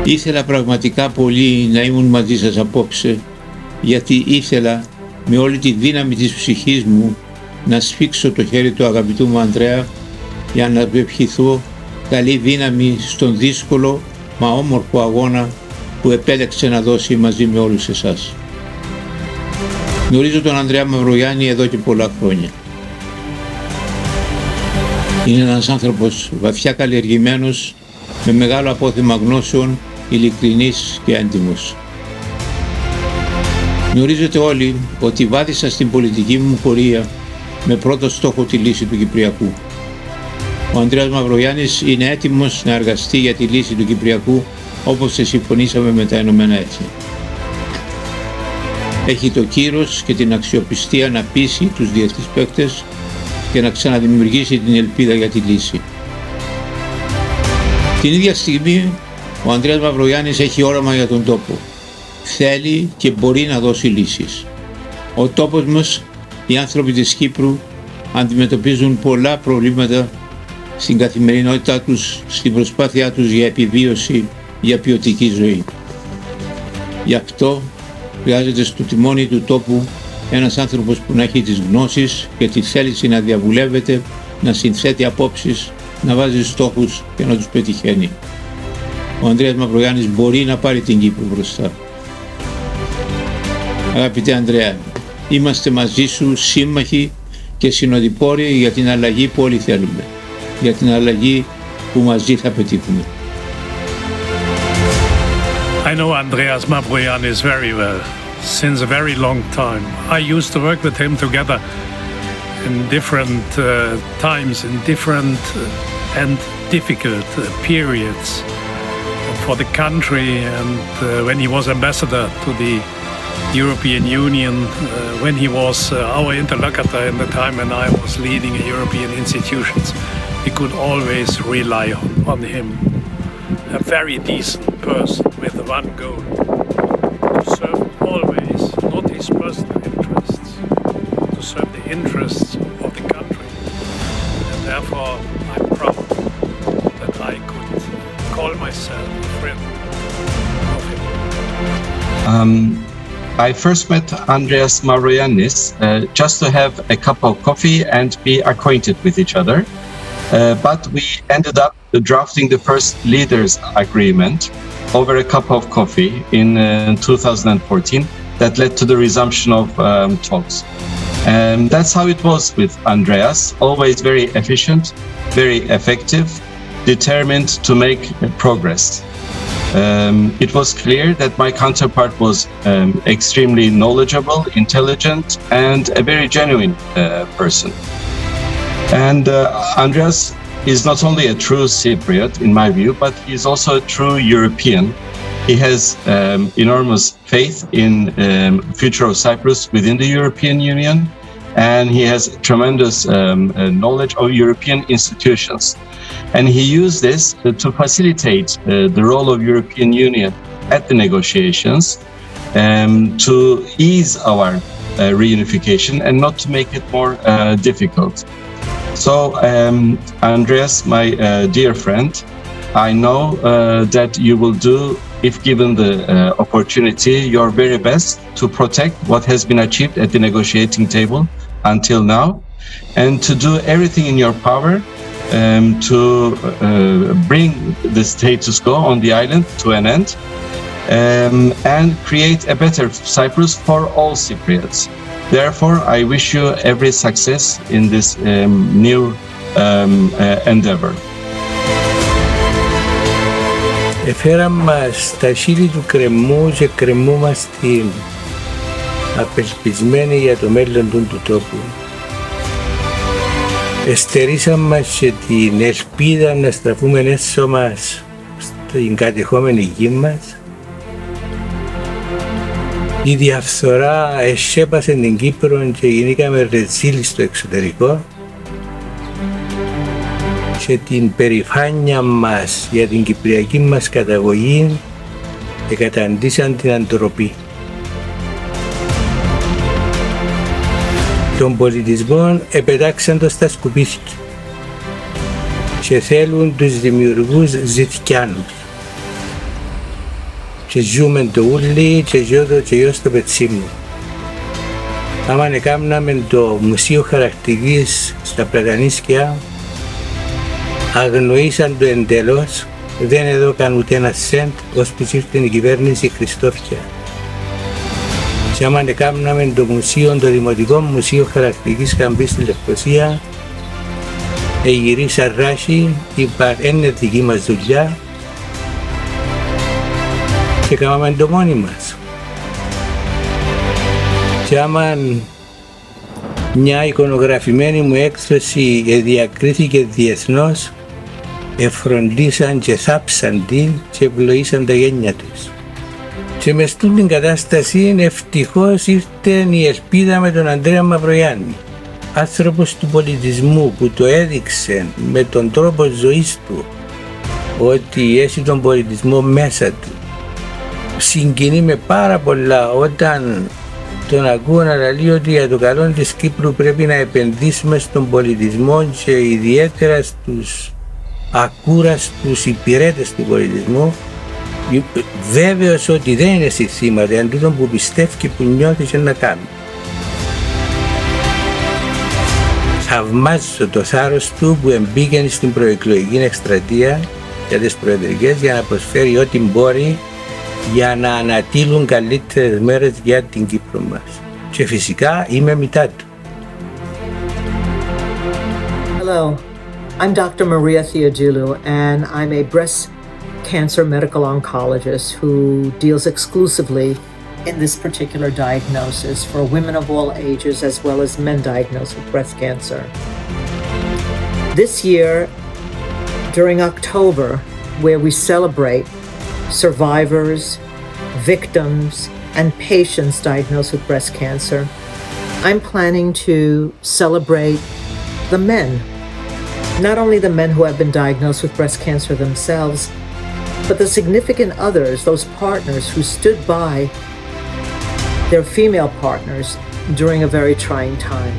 Ήθελα πραγματικά πολύ να ήμουν μαζί σας απόψε, γιατί ήθελα με όλη τη δύναμη της ψυχής μου να σφίξω το χέρι του αγαπητού μου Ανδρέα για να του ευχηθώ καλή δύναμη στον δύσκολο μα όμορφο αγώνα που επέλεξε να δώσει μαζί με όλους εσάς. Γνωρίζω τον Ανδρέα Μαυρογιάννη εδώ και πολλά χρόνια. Είναι ένας άνθρωπος βαθιά καλλιεργημένος, με μεγάλο απόθεμα γνώσεων, ειλικρινής και έντιμος. Γνωρίζετε όλοι ότι βάδισα στην πολιτική μου πορεία με πρώτο στόχο τη λύση του Κυπριακού. Ο Ανδρέας Μαυρογιάννης είναι έτοιμος να εργαστεί για τη λύση του Κυπριακού όπως συμφωνήσαμε με τα Ηνωμένα Έθνη. Έχει το κύρος και την αξιοπιστία να πείσει τους διεθνείς παίκτες και να ξαναδημιουργήσει την ελπίδα για τη λύση. Την ίδια στιγμή ο Ανδρέας Μαυρογιάννης έχει όραμα για τον τόπο. Θέλει και μπορεί να δώσει λύσεις. Ο τόπος μας, οι άνθρωποι της Κύπρου, αντιμετωπίζουν πολλά προβλήματα στην καθημερινότητά τους, στην προσπάθειά τους για επιβίωση, για ποιοτική ζωή. Γι' αυτό χρειάζεται στο τιμόνι του τόπου ένας άνθρωπος που να έχει τις γνώσεις και τη θέληση να διαβουλεύεται, να συνθέτει απόψεις, να βάζει στόχους και να τους πετυχαίνει. Ο Ανδρέας Μαυρογιάννης μπορεί να πάρει την Κύπρο μπροστά. Αγαπητέ Ανδρέα, είμαστε μαζί σου σύμμαχοι και συνοδοιπόροι για την αλλαγή που όλοι θέλουμε, για την αλλαγή που μαζί θα πετύχουμε. I know Andreas Mavrogiannis very well, since a very long time. I used to work with him together in different times, in different and difficult periods for the country, and when he was ambassador to the European Union, when he was our interlocutor in the time when I was leading European institutions, we could always rely on him. A very decent person with one goal, to serve always, not his personal interests, to serve the interests of the country. And therefore I'm proud that I could call myself a friend of him. I first met Andreas Mavrogiannis just to have a cup of coffee and be acquainted with each other. But we ended up drafting the first leaders agreement over a cup of coffee in 2014 that led to the resumption of talks. And that's how it was with Andreas, always very efficient, very effective, determined to make progress. It was clear that my counterpart was extremely knowledgeable, intelligent, and a very genuine person. And Andreas is not only a true Cypriot, in my view, but he is also a true European. He has enormous faith in future of Cyprus within the European Union, and he has tremendous knowledge of European institutions. And he used this to facilitate the role of European Union at the negotiations, to ease our reunification and not to make it more difficult. So, Andreas, my dear friend, I know that you will do, if given the opportunity, your very best to protect what has been achieved at the negotiating table until now, and to do everything in your power to bring the status quo on the island to an end, and create a better Cyprus for all Cypriots. Therefore, I wish you every success in this new endeavor. Έφεραν μας τα χείλη του κρεμμού και κρεμμούμαστε απελπισμένοι για το μέλλον του τόπου. Εστερήσαν μας και την ελπίδα να στραφούμε έσω μας στην κατεχόμενη γη μας. Η διαφθορά εσέπασε την Κύπρο και γίνηκαμε ρεζίλοι στο εξωτερικό, και την περηφάνεια μας για την κυπριακή μας καταγωγή εκαταντήσαν την αντροπή. Τον πολιτισμό επετάξαν το στα σκουπίδια και θέλουν τους δημιουργούς ζητιάνους. και ζούμε το ούλι και γιώτο και γιο στο πετσί μου. Άμα έκαναμε το Μουσείο Χαρακτηρικής στα Πλατανίσκια, αγνοήσαν το εντελώς, δεν έδωκαν ούτε ένα σέντ, ώσπου ήρθε η κυβέρνηση Χριστόφια. Και άμα έκαναμε το μουσείο, το Δημοτικό Μουσείο Χαρακτηρικής Καμπής στη Λευκοσία, γυρίσα ράχη, είπα είναι δική μας δουλειά και κάναμε το μόνοι μας. Και άμα μια εικονογραφημένη μου έκδοση διακρίθηκε διεθνώς, εφροντίσαν και θάψαν την και ευλογήσαν τα γένια της. Και μες στην κατάσταση ευτυχώς ήρθε η ελπίδα με τον Ανδρέα Μαυρογιάννη. Άνθρωπος του πολιτισμού που το έδειξε με τον τρόπο ζωής του ότι έχει τον πολιτισμό μέσα του. Συγκινεί με πάρα πολλά όταν τον ακούω να λέει ότι για το καλό της Κύπρου πρέπει να επενδύσουμε στον πολιτισμό και ιδιαίτερα στους ακούραστους υπηρέτες του πολιτισμού, βέβαιος ότι δεν είναι συστήματα, εν τούτον που πιστεύει και που νιώθει και να κάνει. Θαυμάζω το θάρρος του που εμπήκε στην προεκλογική εκστρατεία για τις προεδρικές για να προσφέρει ό,τι μπορεί για να ανατείλουν καλύτερες μέρες για την Κύπρο μας. Και φυσικά είμαι μητά του. Hello, I'm Dr. Maria Theodoulou and I'm a breast cancer medical oncologist who deals exclusively in this particular diagnosis for women of all ages as well as men diagnosed with breast cancer. This year, during October, where we celebrate survivors, victims, and patients diagnosed with breast cancer, I'm planning to celebrate the men. Not only the men who have been diagnosed with breast cancer themselves, but the significant others, those partners who stood by their female partners during a very trying time.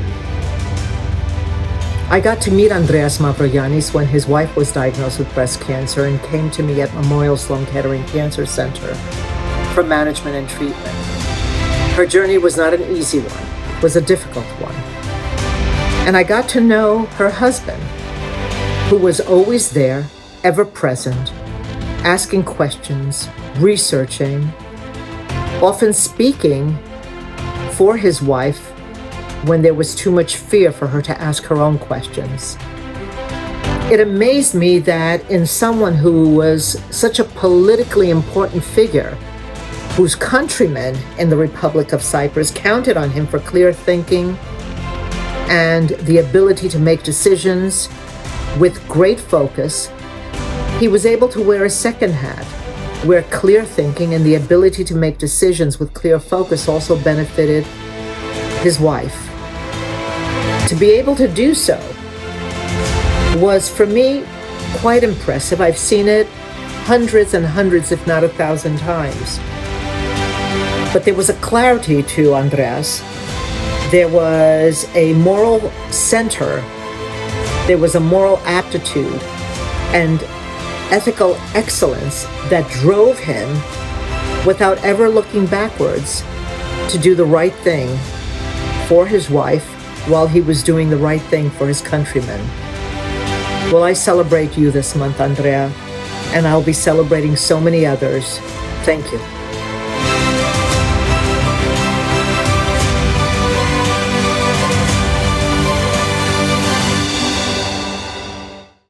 I got to meet Andreas Mαυρογιάννη when his wife was diagnosed with breast cancer and came to me at Memorial Sloan Kettering Cancer Center for management and treatment. Her journey was not an easy one, it was a difficult one. And I got to know her husband, who was always there, ever present, asking questions, researching, often speaking for his wife when there was too much fear for her to ask her own questions. It amazed me that in someone who was such a politically important figure, whose countrymen in the Republic of Cyprus counted on him for clear thinking and the ability to make decisions with great focus, he was able to wear a second hat, where clear thinking and the ability to make decisions with clear focus also benefited his wife. To be able to do so was, for me, quite impressive. I've seen it hundreds and hundreds, if not 1,000 times. But there was a clarity to Andreas. There was a moral center. There was a moral aptitude and ethical excellence that drove him without ever looking backwards to do the right thing for his wife while he was doing the right thing for his countrymen. Well, I celebrate you this month, Andrea, and I'll be celebrating so many others. Thank you.